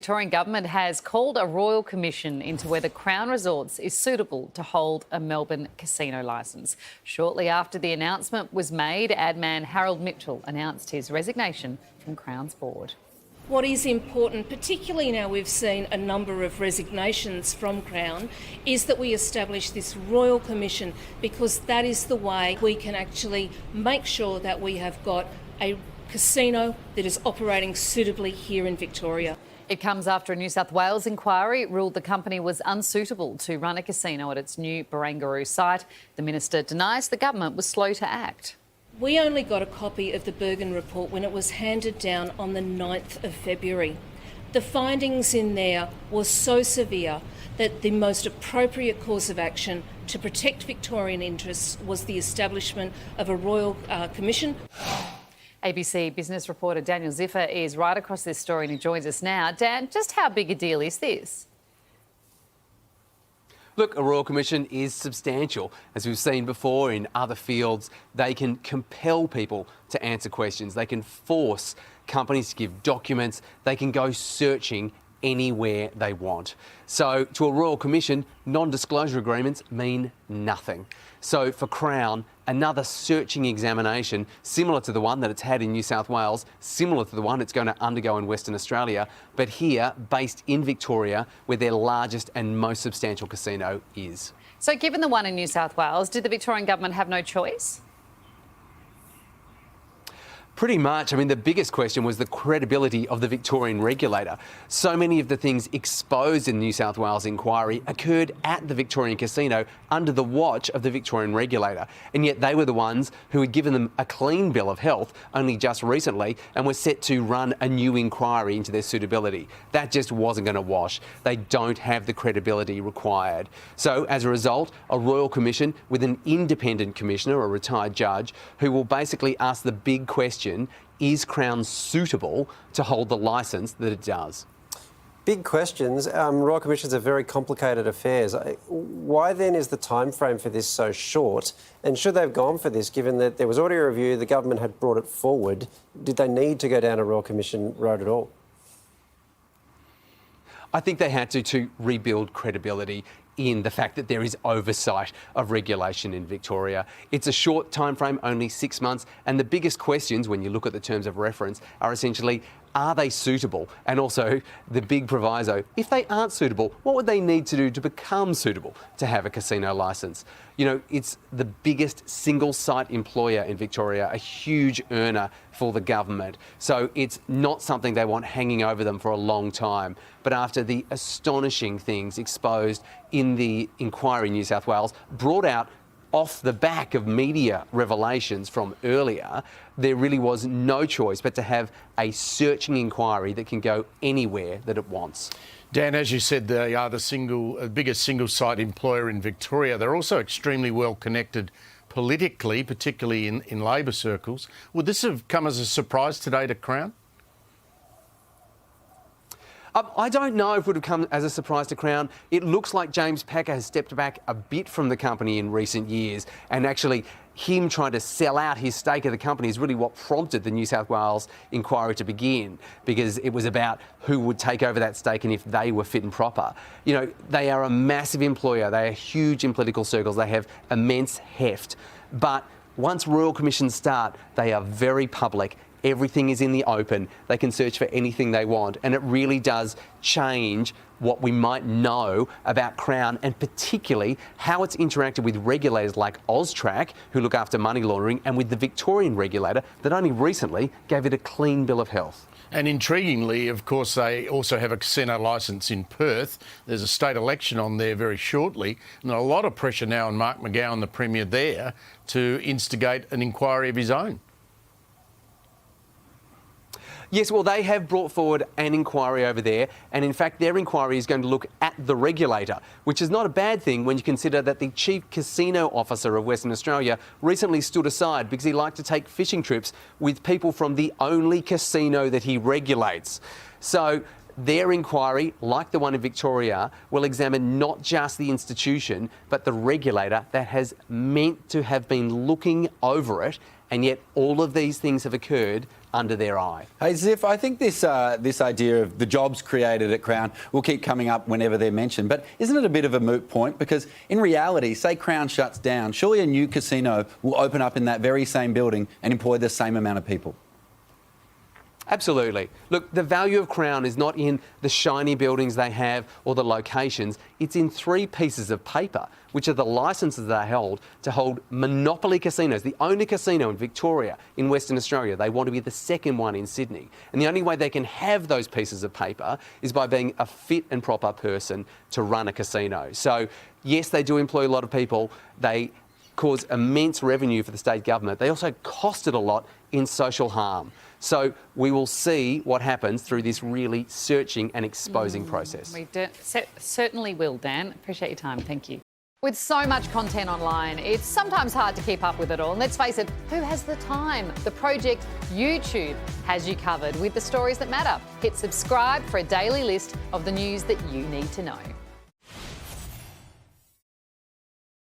Victorian government has called a royal commission into whether Crown Resorts is suitable to hold a Melbourne casino licence. Shortly after the announcement was made, Adman Harold Mitchell announced his resignation from Crown's board. What is important, particularly now we've seen a number of resignations from Crown, is that we establish this Royal Commission, because that is the way we can actually make sure that we have got a casino that is operating suitably here in Victoria. It comes after a New South Wales inquiry ruled the company was unsuitable to run a casino at its new Barangaroo site. The minister denies the government was slow to act. We only got a copy of the Bergen report when it was handed down on the 9th of February. The findings in there were so severe that the most appropriate course of action to protect Victorian interests was the establishment of a Royal Commission. ABC business reporter Daniel Ziffer is right across this story and he joins us now. Dan, just how big a deal is this? Look, a Royal Commission is substantial. As we've seen before in other fields, they can compel people to answer questions. They can force companies to give documents. They can go searching anywhere they want. So to a Royal Commission, non-disclosure agreements mean nothing. So for Crown, another searching examination similar to the one that it's had in New South Wales, similar to the one it's going to undergo in Western Australia, but here based in Victoria where their largest and most substantial casino is. So given the one in New South Wales, did the Victorian government have no choice? Pretty much. I mean, the biggest question was the credibility of the Victorian regulator. So many of the things exposed in the New South Wales inquiry occurred at the Victorian casino under the watch of the Victorian regulator. And yet they were the ones who had given them a clean bill of health only just recently and were set to run a new inquiry into their suitability. That just wasn't going to wash. They don't have the credibility required. So as a result, a Royal Commission with an independent commissioner, a retired judge, who will basically ask the big question: is Crown suitable to hold the licence that it does? Big questions. Royal Commissions are very complicated affairs. Why then is the time frame for this so short? And should they have gone for this, given that there was already a review, the government had brought it forward? Did they need to go down a Royal Commission road at all? I think they had to rebuild credibility in the fact that there is oversight of regulation in Victoria. It's a short time frame, only 6 months, and the biggest questions when you look at the terms of reference are essentially, are they suitable? And also the big proviso, if they aren't suitable, what would they need to do to become suitable to have a casino licence? You know, it's the biggest single site employer in Victoria, a huge earner for the government. So it's not something they want hanging over them for a long time. But after the astonishing things exposed in the inquiry in New South Wales, brought out off the back of media revelations from earlier, there really was no choice but to have a searching inquiry that can go anywhere that it wants. Dan, as you said, they are the biggest single-site employer in Victoria. They're also extremely well connected politically, particularly in Labor circles. Would this have come as a surprise today to Crown? I don't know if it would have come as a surprise to Crown. It looks like James Packer has stepped back a bit from the company in recent years, and actually him trying to sell out his stake of the company is really what prompted the New South Wales inquiry to begin, because it was about who would take over that stake and if they were fit and proper. You know, they are a massive employer. They are huge in political circles. They have immense heft. But once Royal Commissions start, they are very public. Everything is in the open. They can search for anything they want. And it really does change what we might know about Crown, and particularly how it's interacted with regulators like AUSTRAC, who look after money laundering, and with the Victorian regulator that only recently gave it a clean bill of health. And intriguingly, of course, they also have a casino licence in Perth. There's a state election on there very shortly, and a lot of pressure now on Mark McGowan, the Premier there, to instigate an inquiry of his own. Yes, well, they have brought forward an inquiry over there, and in fact their inquiry is going to look at the regulator, which is not a bad thing when you consider that the Chief Casino Officer of Western Australia recently stood aside because he liked to take fishing trips with people from the only casino that he regulates. So their inquiry, like the one in Victoria, will examine not just the institution, but the regulator that has meant to have been looking over it, and yet all of these things have occurred under their eye. Hey, Ziff, I think this idea of the jobs created at Crown will keep coming up whenever they're mentioned. But isn't it a bit of a moot point? Because in reality, say Crown shuts down, surely a new casino will open up in that very same building and employ the same amount of people. Absolutely. Look, the value of Crown is not in the shiny buildings they have or the locations. It's in 3 pieces of paper, which are the licences they hold to hold monopoly casinos, the only casino in Victoria, in Western Australia. They want to be the second one in Sydney. And the only way they can have those pieces of paper is by being a fit and proper person to run a casino. So, yes, they do employ a lot of people. They cause immense revenue for the state government. They also costed a lot in social harm. So we will see what happens through this really searching and exposing process. We certainly will, Dan. Appreciate your time. Thank you. With so much content online, it's sometimes hard to keep up with it all. And let's face it, who has the time? The Project YouTube has you covered with the stories that matter. Hit subscribe for a daily list of the news that you need to know.